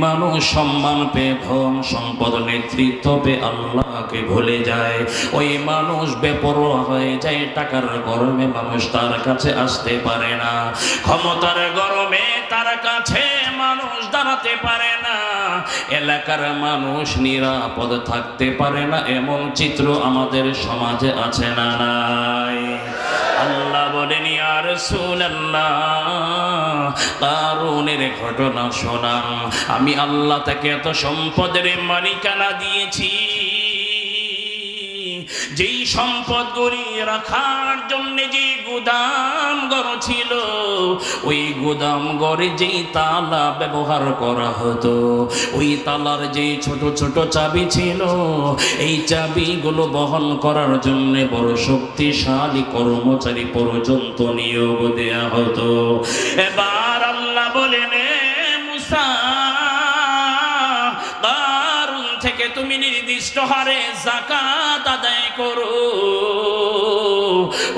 মানুষ সম্মান পেয়ে ধন সম্পদ নেতৃত্ব পেয়ে আল্লাহকে ভুলে যায়, ওই মানুষ বেপরোয়া হয়ে যায়। টাকার গরমে মানুষ তার কাছে আসতে পারে না, ক্ষমতার গরমে তার কাছে মানুষ দাঁড়াতে পারে না, এলাকার মানুষ নিরাপদ থাকতে পারে না। এমন চিত্র আমাদের সমাজে আছে না নাই? আল্লাহ বলেন, ইয়া রাসূলুল্লাহ, কারুনের ঘটনা শোনান। আমি আল্লাহ তাকে এত সম্পদের মালিকানা দিয়েছি, যেই সম্পদগুলি রাখার জন্য যে গুদাম ঘর ছিল, ওই গুদাম ঘরে যেই তালা ব্যবহার করা হতো, ওই তালার যে ছোট ছোট চাবি ছিল, এই চাবিগুলো বহন করার জন্য বড় শক্তিশালী কর্মচারী পর্যন্ত নিয়োগ দেয়া হতো। এবার আল্লাহ বলেন, মুসা, কারুন থেকে তুমি নির্দিষ্ট হারে যাকাত আদায় করো,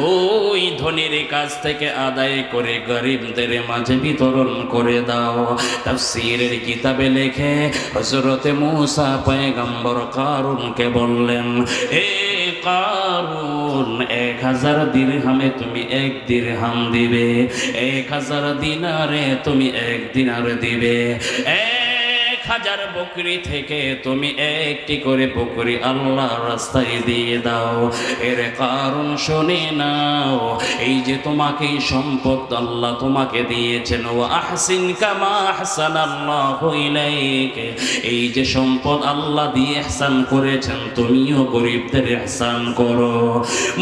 ওই ধনীর কাছ থেকে আদায় করে গরিবদের মাঝে বিতরণ করে দাও। তাফসীরের কিতাবে লেখে, হযরতে মূসা পয়গম্বর কারুনকে বললেন, এ কারুন, 1000 দিরহামে তুমি 1 দিরহাম দিবে, 1000 দিনারে তুমি 1 দিনার দিবে, 1000 বকরি থেকে তুমি 1টি করে বকরি আল্লাহর রাস্তায় দিয়ে দাও। এর কারণ শুনে নাও, এই যে তোমাকে সম্পদ আল্লাহ তোমাকে দিয়েছেন, ওয়া আহসিন কামা আহসানাল্লাহু ইলাইক, এই যে সম্পদ আল্লাহ দিয়ে ইহসান করেছেন, তুমিও গরিবদের ইহসান করো।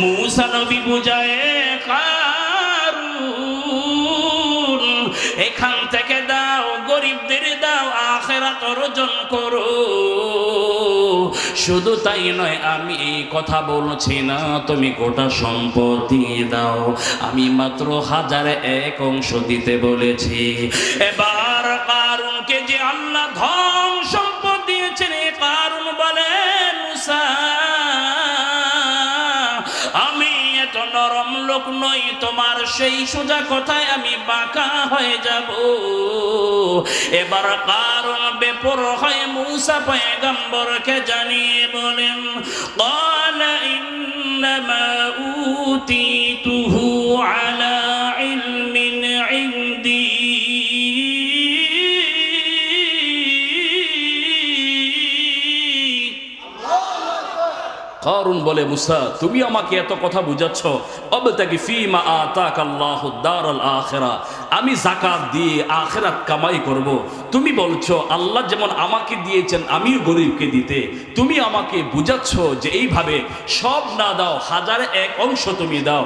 মূসা নবী বুঝায়, কারুন এখান থেকে দাও, গরিবদের দাও, আখিরাত অর্জন করো। শুধু তাই নয়, আমি এই কথা বলছি না তুমি গোটা সম্পদ দিয়ে দাও, আমি মাত্র 1001 অংশ দিতে বলেছি। এবার কারুনকে যে আল্লাহ ধন সম্পদ দিয়েছেন, এ কারুন বলে, মুসা, আমি এত নরম লোক নই, তোমার সেই সোজা কথায় আমি বাঁকা হয়ে যাব। এবার কারুন বেপরোয়া হয়ে মূসা পয়গম্বরকে জানিয়ে বলেন, ক্বালা ইন্নামা উতীতুহু আলা ইলমিন ইনদি, কারুন বলে, মুসা, তুমি আমাকে এত কথা বুঝাচ্ছ, আবতাগি ফীমা আতাকাল্লাহু দারাল আখিরা, আমি যাকাত দিয়ে আখিরাত কামাই করব। তুমি বলছো আল্লাহ যেমন আমাকে দিয়েছেন আমিও গরিবকে দিতে, তুমি আমাকে বুঝাচ্ছ যে এইভাবে সব না দাও, 1001 অংশ তুমি দাও।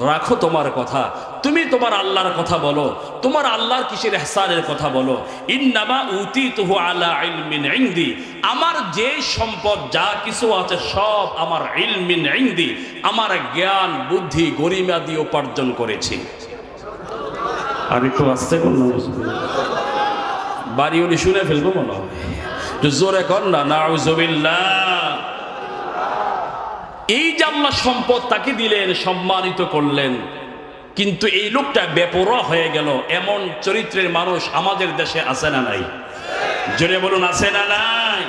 রাখো তোমার কথা, তুমি তোমার আল্লাহর কথা বলো, তোমার আল্লাহর কিসের ইহসানের কথা বলো। ইন্নামা উতীতুহু আলা ইলমিন ইনদি, আমার যে সম্পদ যা কিছু আছে সব আমার ইলমিন ইনদি, আমার জ্ঞান বুদ্ধি গরিমা দিয়ে উপার্জন করেছি। আর একটু আসতে বললাম, বাড়ি উনি শুনে ফেলবো মনে হয়, জোরে কর না, নাউযুবিল্লাহ। এই যে আল্লাহ সম্পদ তাকে দিলেন, সম্মানিত করলেন, কিন্তু এই লোকটা বেপরোয়া হয়ে গেল। এমন চরিত্রের মানুষ আমাদের দেশে আছে না নাই? জোরে বলুন, আছে না নাই?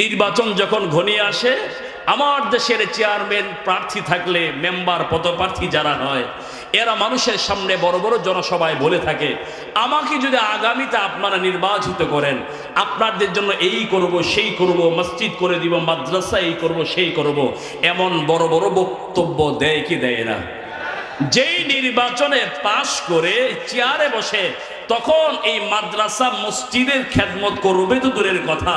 নির্বাচন যখন ঘনিয়ে আসে, আমার দেশের চেয়ারম্যান প্রার্থী থাকলে, মেম্বার পদপ্রার্থী যারা হয়, এরা মানুষের সামনে বড় বড় জনসভায় বলে থাকে, আমাকে যদি আগামীতে আপনারা নির্বাচিত করেন, আপনাদের জন্য এই করব, সেই করব, মসজিদ করে দিব, মাদ্রাসা এই করব, সেই করব। এমন বড় বড় বক্তব্য দেয় কি দেয় না? যেই নির্বাচনে পাশ করে চেয়ারে বসে, তখন এই মাদ্রাসা মসজিদের খেদমত করবে তো দূরের কথা,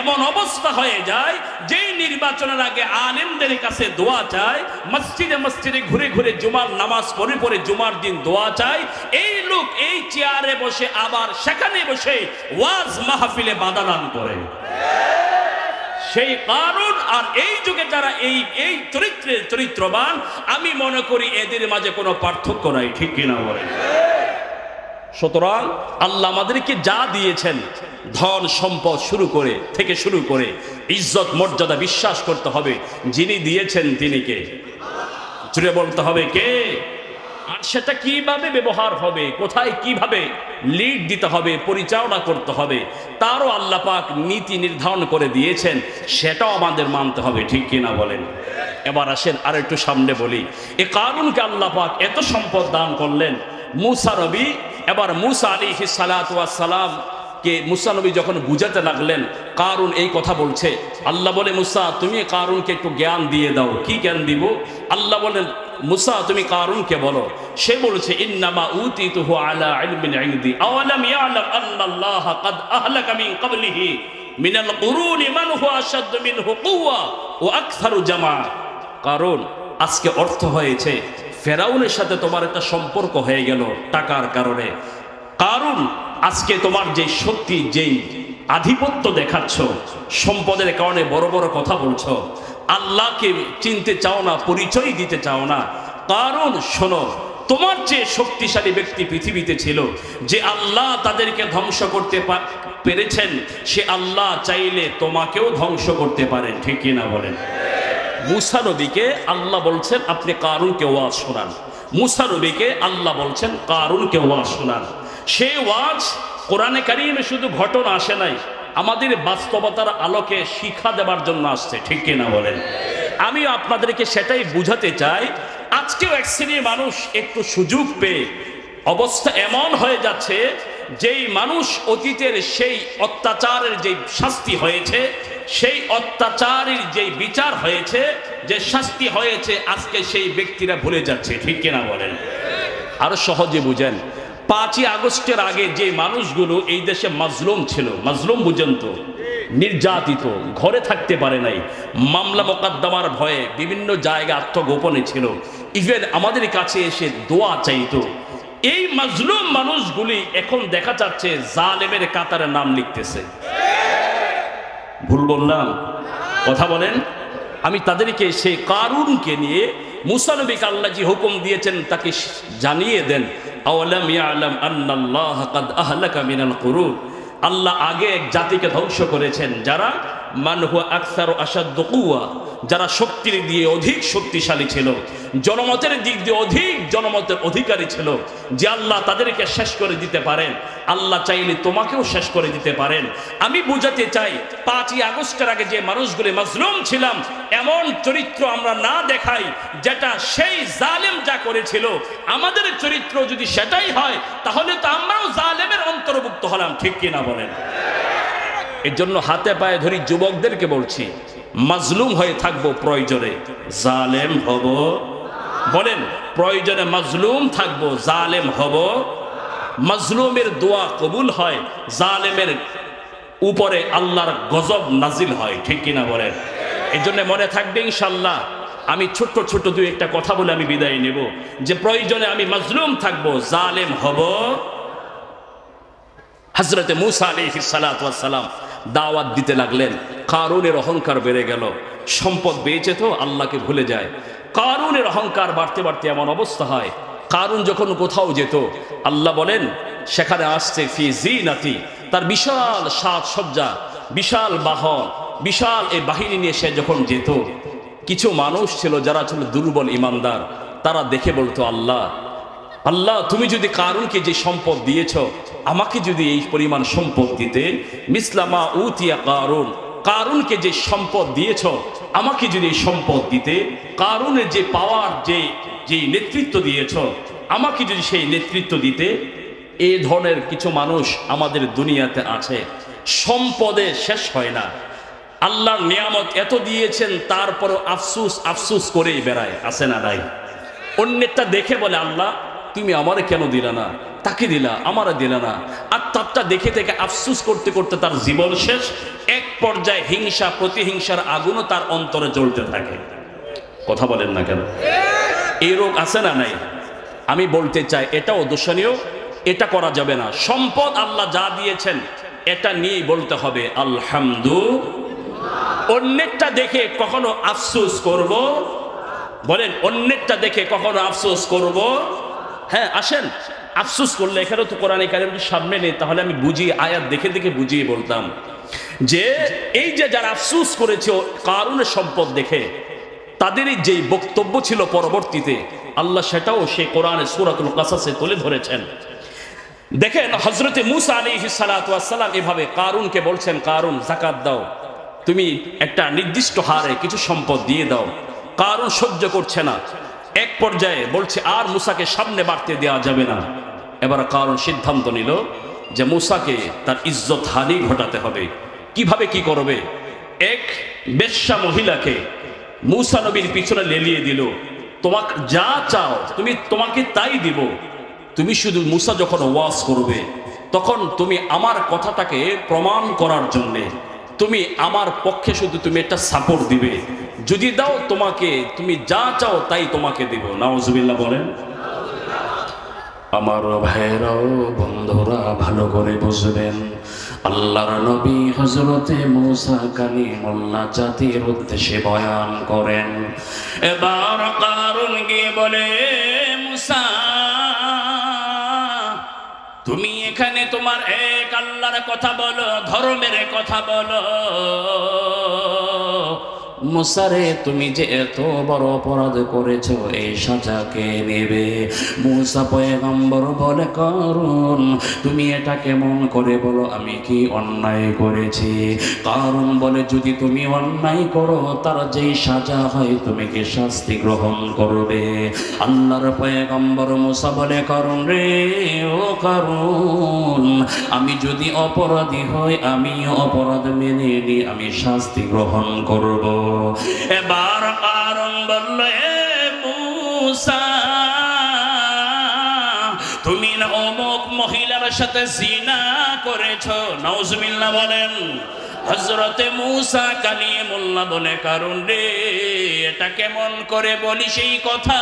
এমন অবস্থা হয়ে যায় যেই নির্বাচনের আগে আলেমদের কাছে দোয়া চায়, মসজিদে মসজিদে ঘুরে ঘুরে জুমার নামাজ পড়ে পড়ে জুমার দিন দোয়া চায়, এই লোক এই চেয়ারে বসে আবার সেখানে বসে ওয়াজ মাহফিলে বাধা দান করে। সেই কারণ আর এই যুগে যারা এই চরিত্রের চরিত্রবান, আমি মনে করি এদের মাঝে কোনো পার্থক্য নাই, ঠিক কিনা বলে? সুতরাং আল্লাহ আমাদেরকে যা দিয়েছেন, ধন সম্পদ শুরু করে ইজ্জত মর্যাদা, বিশ্বাস করতে হবে যিনি দিয়েছেন তিনি কে। জুড়ে বলতে হবে কে? আর সেটা কিভাবে ব্যবহার হবে, কোথায় কিভাবে লিড দিতে হবে, পরিচালনা করতে হবে, তারও আল্লাহ পাক নীতি নির্ধারণ করে দিয়েছেন, সেটাও আমাদের মানতে হবে, ঠিক কিনা বলেন? এবার আসেন আর একটু সামনে বলি। এ কারুনকে আল্লাহ পাক এত সম্পদ দান করলেন, মুসা নবী, এবার মুসা আলাইহিস সালাতু ওয়াস সালাম কে মুসা নবী যখন বুঝাতে লাগলেন, কারুন এই কথা বলছে, আল্লাহ বলে মুসা তুমি কারুনকে একটু জ্ঞান দিয়ে দাও। কি জ্ঞান দিব? আল্লাহ বলেন মুসা তুমি কারুনকে বলো। সে বলছে ইন্নামা উতিতুহু আলা ইলমিন ইনদি আওয়ালাম ইয়ালাম আল্লাল্লাহ ক্বাদ আহলাকা মিন ক্বাবলিহি মিনাল কুরুনি মান হুয়া আশাদ্দু মিনহু কুওয়া ওয়া আকসারু জামা। কারণ আজকে অর্থ হয়েছে ফেরাউনের সাথে তোমার একটা সম্পর্ক হয়ে গেল টাকার কারণে। কারণ আজকে তোমার যে শক্তি, যেই আধিপত্য দেখাচ্ছ, সম্পদের কারণে বড় বড় কথা বলছো, আল্লাহকে চিনতে চাও না, পরিচয় দিতে চাও না। কারণ শোনো, তোমার যে শক্তিশালী ব্যক্তি পৃথিবীতে ছিল, যে আল্লাহ তাদেরকে ধ্বংস করতে পেরেছেন, সে আল্লাহ চাইলে তোমাকেও ধ্বংস করতে পারেন, ঠিক কিনা বলেন? মুসা নবীকে আল্লাহ বলছেন আপনি কারুনকে ওয়াজ শোনান। মুসা নবীকে আল্লাহ বলছেন কারুনকে ওয়াজ শোনান। সেই ওয়াজ কোরআনে কারিমে শুধু ঘটনা আসে নাই, আমাদের বাস্তবতার আলোকে শিক্ষা দেবার জন্য আসছে, ঠিক কিনা বলেন? আমি আপনাদেরকে সেটাই বুঝাতে চাই। আজকেও এক শ্রেণীর মানুষ একটু সুযোগ পেয়ে অবস্থা এমন হয়ে যাচ্ছে, যেই মানুষ অতীতের সেই অত্যাচারের যে শাস্তি হয়েছে, সেই অত্যাচারের যে বিচার হয়েছে, যে শাস্তি হয়েছে, আজকে সেই ব্যক্তিরা ভুলে যাচ্ছে, ঠিক কিনা বলেন? আরো সহজে বুঝেন, 5ই আগস্টের আগে যে মানুষগুলো এই দেশে মাজলুম ছিল, মাজলুম বুঝেন তো, নির্যাতিত, ঘরে থাকতে পারে নাই, মামলা মোকদ্দমার ভয়ে বিভিন্ন জায়গায় আত্মগোপনে ছিল, ইভেন আমাদের কাছে এসে দোয়া চাইতো, এই মাজলুম মানুষগুলি এখন দেখা যাচ্ছে জালেমের কাতারে নাম লিখতেছে। ভুল বললাম? কথা বলেন। আমি তাদেরকে সেই কারুনকে নিয়ে মুসা নবীকে আল্লাহ যে হুকুম দিয়েছেন তাকে জানিয়ে দেন, আওয়ালাম ইয়ালাম আন্নাল্লাহ ক্বাদ আহলাকা মিনাল কুরুন, আল্লাহ আগে এক জাতিকে ধ্বংস করেছেন, যারা মান হুয়া আকসারু আশাদ্দু কুওয়া, যারা শক্তির দিয়ে অধিক শক্তিশালী ছিল, জনমতের দিক দিয়ে অধিক জনমতের অধিকারী ছিল, যে আল্লাহ তাদেরকে শেষ করে দিতে পারেন, আল্লাহ চাইলে তোমাকেও শেষ করে দিতে পারেন। আমি বুঝাতে চাই 5ই আগস্টের আগে যে মানুষগুলি মাজলুম ছিলাম, এমন চরিত্র আমরা না দেখাই যেটা সেই জালেম যা করেছিল। আমাদের চরিত্র যদি সেটাই হয়, তাহলে তো আমরাও জালেমের অন্তর্ভুক্ত হলাম, ঠিক কিনা বলেন? এর জন্য হাতে পায়ে ধরি যুবকদেরকে বলছি, মাজলুম হয়ে থাকবো, প্রয়োজনে জালেম হব। বলেন, প্রয়োজনে মাজলুম থাকবো, জালেম হব। মাজলুমের দোয়া কবুল হয়, জালেমের উপরে আল্লাহর গজব নাজিল হয়, ঠিক কিনা বলেন? এই জন্য মনে থাকবে ইনশাল্লাহ। আমি ছোট্ট ছোট্ট দুই একটা কথা বলে আমি বিদায় নেব, যে প্রয়োজনে আমি মাজলুম থাকবো, জালেম হব। হযরতে মুসা আলাইহিস সালাতু ওয়াস সালাম দাওয়াত দিতে লাগলেন, কারুনের অহংকার বেড়ে গেল, সম্পদ পেয়েছে তো আল্লাহকে ভুলে যায়। কারুনের অহংকার বাড়তে বাড়তে এমন অবস্থা হয়, কারুন যখন কোথাও যেত, আল্লাহ বলেন সেখানে আসছে ফি জিনাতি, তার বিশাল সাজসজ্জা, বিশাল বাহন, বিশাল এই বাহিনী নিয়ে সে যখন যেত, কিছু মানুষ ছিল যারা ছিল দুর্বল ইমানদার, তারা দেখে বলতো, আল্লাহ আল্লাহ তুমি যদি কারুনকে যে সম্পদ দিয়েছ, আমাকে যদি এই পরিমাণ সম্পদ দিতে, মিসলামা উতিয়া কারুন, কারুনকে যে সম্পদ দিয়েছ, আমাকে যদি এই সম্পদ দিতে, কারুনের যে পাওয়ার, যে নেতৃত্ব দিয়েছ, আমাকে যদি সেই নেতৃত্ব দিতে। এই ধরনের কিছু মানুষ আমাদের দুনিয়াতে আছে, সম্পদে শেষ হয় না, আল্লাহর নিয়ামত এত দিয়েছেন, তারপরও আফসুস আফসুস করেই বেড়ায়, আছে না নাই? অন্যেরটা দেখে বলে, আল্লাহ তুমি আমারে কেন দিলা না, তাকে দিলা, আমারে দিলা না, আর তারটা দেখে থেকে আফসুস করতে করতে তার জীবন শেষ। এক পর্যায়ে হিংসা, প্রতিহিংসার আগুনও তার অন্তরে জ্বলতে থাকে। কথা বলেন না কেন? এই রোগ আছে না নাই? আমি বলতে চাই এটাও দূষণীয়, এটা করা যাবে না। সম্পদ আল্লাহ যা দিয়েছেন এটা নিয়েই বলতে হবে আলহামদুলিল্লাহ। অন্যেরটা দেখে কখনো আফসোস করব? বলেন, অন্যেরটা দেখে কখনো আফসোস করব? হ্যাঁ, আসেন, আফসোস করলে এখানে তো কোরআনে কারিমের সামনে নেই, তাহলে আমি বুঝিয়ে আয়াত দেখে দেখে বুঝিয়ে বলতাম যে এই যে যারা আফসোস করেছে কারুনের সম্পদ দেখে, তাদেরই যেই বক্তব্য ছিল পরবর্তীতে, আল্লাহ সেটাও সেই কোরআনে সূরাতুল কাসাসে তুলে ধরেছেন। দেখেন হযরতে মূসা আলাইহিস সালাতু ওয়াস সালাম এভাবে কারুনকে বলছেন, কারুন যাকাত দাও, তুমি একটা নির্দিষ্ট হারে কিছু সম্পদ দিয়ে দাও। কারুন সহ্য করছে না, এক পর্যায়ে বলছে আর মূসাকে সামনে বাড়তে দেওয়া যাবে না। এবার কারুন সিদ্ধান্ত নিল যে মূসাকে তার ইজ্জত হানি ঘটাতে হবে। কিভাবে কি করবে? এক বেশ্যা মহিলাকে মূসা নবীর পিছনে লেলিয়ে দিল, তোমাকে যা চাও তোমাকে তাই দিব, তুমি শুধু মূসা যখন ওয়াজ করবে তখন তুমি আমার কথাটাকে প্রমাণ করার জন্যে তুমি আমার পক্ষে শুধু তুমি একটা সাপোর্ট দিবে, যদি দাও তোমাকে তুমি যা চাও তাই তোমাকে দিব। নাউজুবিল্লাহ বলেন। আমার ভাইরাও বন্ধুরা ভালো করে বুঝবেন, আল্লাহর নবী হযরতে মূসা কালিমুল্লাহ জাতির উদ্দেশ্যে বয়ান করেন। এবার কারুন গিয়ে বলে, মূসা তুমি এখানে তোমার এক আল্লাহর কথা বলো, ধর্মের কথা বলো। মূসা রে, তুমি যে এত বড় অপরাধ করেছো এই সাজা কে নেবে? মূসা পয়গম্বর বলে, কারুন তুমি এটা কেমন করে বলো, আমি কি অন্যায় করেছি? কারুন বলে, যদি তুমি অন্যায় করো তার যেই সাজা হয় তুমি কি শাস্তি গ্রহণ করবে? আল্লাহর পয়গম্বর মূসা বলে, কারুন রে, ও কারুন, আমি যদি অপরাধী হই আমি অপরাধ মেনে নিই, আমি শাস্তি গ্রহণ করব। এবার কারুন বলল, মূসা তুমি না অমুক মহিলার সাথে জিনা করেছো। নাউজুবিল্লাহ বলেন। হযরতে মূসা কালিমুল্লাহ বলে, কারুন রে, এটা কেমন করে বলি সেই কথা?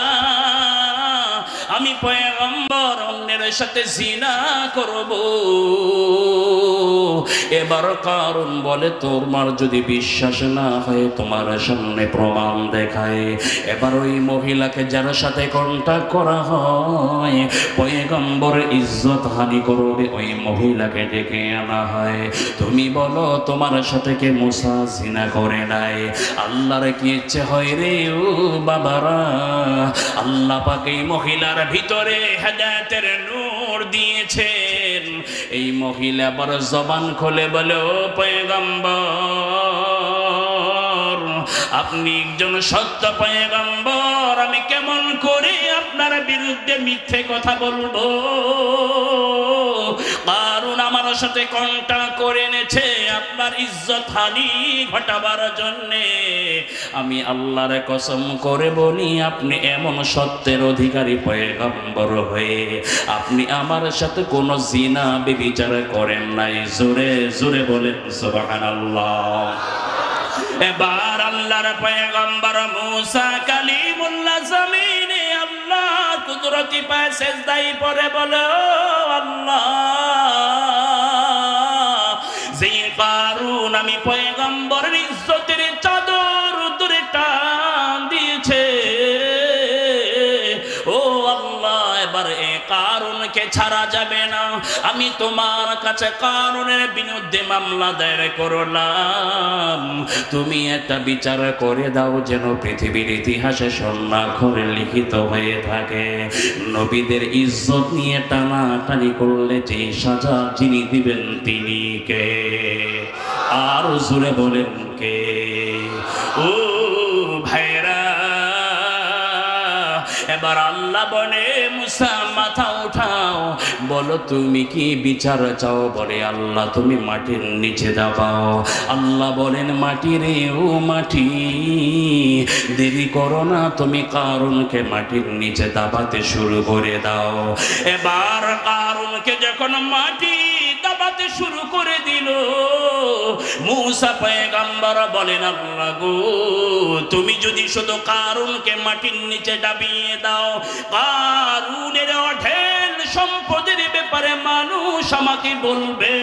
আমি পয়গম্বর অন্যের সাথে জিনা করব? এবার কারুন বলে, তোমার যদি বিশ্বাস না হয় তোমার সামনে প্রমাণ দেখায়। এবার ওই মহিলাকে যার সাথে কন্টাক্ট করা হয় পয়গম্বর ইজ্জত হানি করবে, ওই মহিলাকে ডেকে আনা হয়। তুমি বলো তোমার সাথে কে মূসা জিনা করে নাই? আল্লাহর কি ইচ্ছে হয় রে ও বাবারা? আল্লাহ পাক এই মহিলার ভিতরে হেদায়েতের নূর দিয়েছেন। এই মহিলা বড় জবান খুলে বলে, ও পয়গম্বর, আপনি একজন সত্য পয়গম্বর, আমি কেমন করে আপনার বিরুদ্ধে মিথ্যে কথা বলবো? কারুন আমার সাথে কন্টাক্ট করে এনেছে আপনার ইজ্জত হানি ঘটাবার জন্যে। আমি আল্লাহর কসম করে বলি, আপনি এমন সত্যের অধিকারী পয়গম্বর হয়ে আপনি আমার সাথে কোনো জিনা ব্যভিচার করেন নাই। জোরে জোরে বলেন সুবহানাল্লাহ। এবার আল্লাহর পয়গম্বর মূসা কালিমুল্লাহ জমিনে আল্লাহর কুদরতি পায়ে সিজদায় পড়ে বলে, আল্লাহ, যে কারুন আমি পয়গম্বরের ইজ্জতের চাদর দূরে টান দিয়েছে, ও আল্লাহ, এবার এ কারুনকে ছাড়া যাবে না। আমি তোমার কাছে কারুনের বিরুদ্ধে মামলা দায়ের করলাম, তুমি একটা বিচার করে দাও যেন পৃথিবীর ইতিহাসে স্বর্ণাক্ষরে লিখিত হয়ে থাকে। নবীদের ইজ্জত নিয়ে টানাটানি করলে যে সাজা যিনি দিবেন তিনি কে? আর জোরে বলেন কে? ও ভাইরা, এবার আল্লাহ বলে, মূসা মাথা উঠাও, বলো তুমি কি বিচার চাও? বলে, আল্লাহ তুমি মাটির নিচে দাবাও। আল্লাহ বলেন, মাটি রে ও মাটি, দেরি করো না, তুমি কারুনকে মাটির নিচে দাবাতে শুরু করে দাও। এবার কারুনকে যখন মাটি দাবাতে শুরু করে দিল, মূসা পয়গম্বর বলেন, আল্লাহ গো, তুমি যদি শুধু কারুনকে মাটির নিচে দাবিয়ে দাও, কারুনের অঢেল সম্পদের ব্যাপারে মানুষ আমাকে বলবে,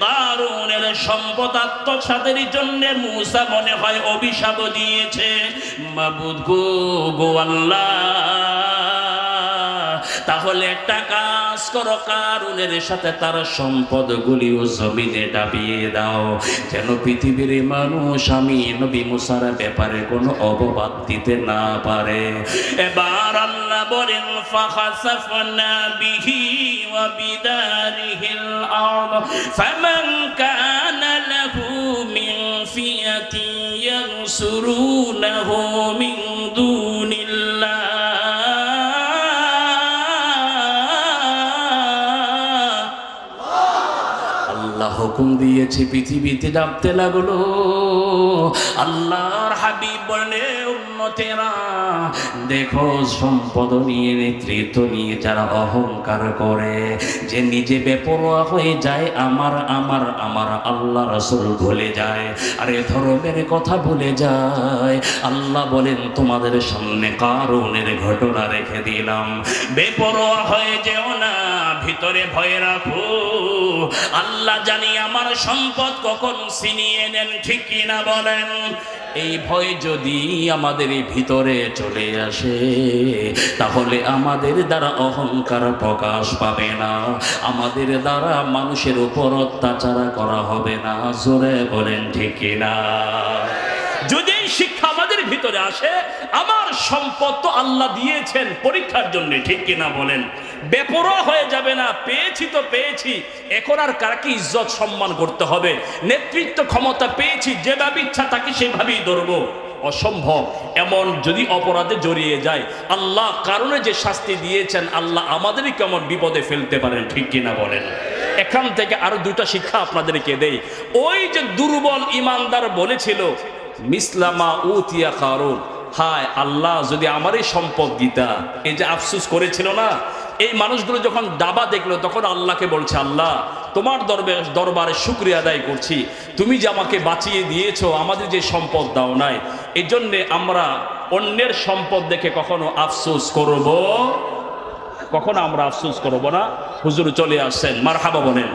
কারুনের সম্পদ আত্মসাতের জন্য মূসা মনে হয় অভিশাপ দিয়েছে। মাবুদ গো আল্লাহ, তাহলে একটা কাজ কাজ করো, কারুনের সাথে তার সম্পদগুলিও জমিনে ডাবিয়ে দাও, যেন পৃথিবীর মানুষ আমি নবী মুসার ব্যাপারে কোনো অপবাদ দিতে না পারে। এবার আল্লাহ বলেন ফাখাসাফনা বিহি ওয়া বিদারিহিল আরদ ফামান কানা লাহু মিন ফিয়াতিন ইয়ানসুরুনাহু মিন দুনিল্লাহ হুকুম দিয়েছে, পৃথিবীতে ডাকতে লাগলো। আল্লাহর হাবিব বলে উম্মতেরা দেখো, সম্পদ নিয়ে নেতৃত্ব নিয়ে যারা অহংকার করে, যে নিজে বেপরোয়া হয়ে যায়, আমার আমার আমার আল্লাহ রাসূল ভুলে যায়, আর এ ধর্মের কথা ভুলে যায়। আল্লাহ বলেন তোমাদের সামনে কারুনের ঘটনা রেখে দিলাম, বেপরোয়া হয়ে যেও না, ভিতরে ভয় রাখো। আল্লাহ জানি আমার সম্পদ কখন ছিনিয়ে নেন, ঠিক কিনা বলেন? এই ভয় যদি আমাদের ভিতরে চলে আসে, তাহলে আমাদের দ্বারা অহংকার প্রকাশ পাবে না, আমাদের দ্বারা মানুষের উপর অত্যাচার করা হবে না। জোরে বলেন ঠিক কিনা? যদি শিক্ষা আমাদের ভিতরে আসে, আমার সম্পদ তো আল্লাহ দিয়েছেন পরীক্ষার জন্য, ঠিক কিনা বলেন? বেপরোয়া হয়ে যাবে না, পেয়েছি তো পেয়েছি, এখন আর কাকে ইজ্জত সম্মান করতে হবে? নেতৃত্ব ক্ষমতা পেয়েছি, যেভাবে ইচ্ছা তাকে সেভাবেই ধরবো, অসম্ভব। এমন যদি অপরাধে জড়িয়ে যায়, আল্লাহ কারণে যে শাস্তি দিয়েছেন, আল্লাহ আমাদেরই কেমন বিপদে ফেলতে পারেন, ঠিক কিনা বলেন? এখান থেকে আরো দুটা শিক্ষা আপনাদেরকে দেই। ওই যে দুর্বল ইমানদার বলেছিল মিসলামা উতিয়া কারুন, হায় আল্লাহ যদি আমারই সম্পদ দিতা, এই যে আফসোস করেছিল না, এই মানুষগুলো যখন দাবা দেখলো তখন আল্লাহকে বলছে, আল্লাহ তোমার দরবারে শুকরিয়া আদায় করছি, তুমি যে আমাকে বাঁচিয়ে দিয়েছো, আমাদের যে সম্পদ দাও নাই, এই জন্যে আমরা অন্যের সম্পদ দেখে কখনো আফসোস করব, কখনো আমরা আফসোস করব না। হুজুর চলে আসছেন, মারহাবা বলেন।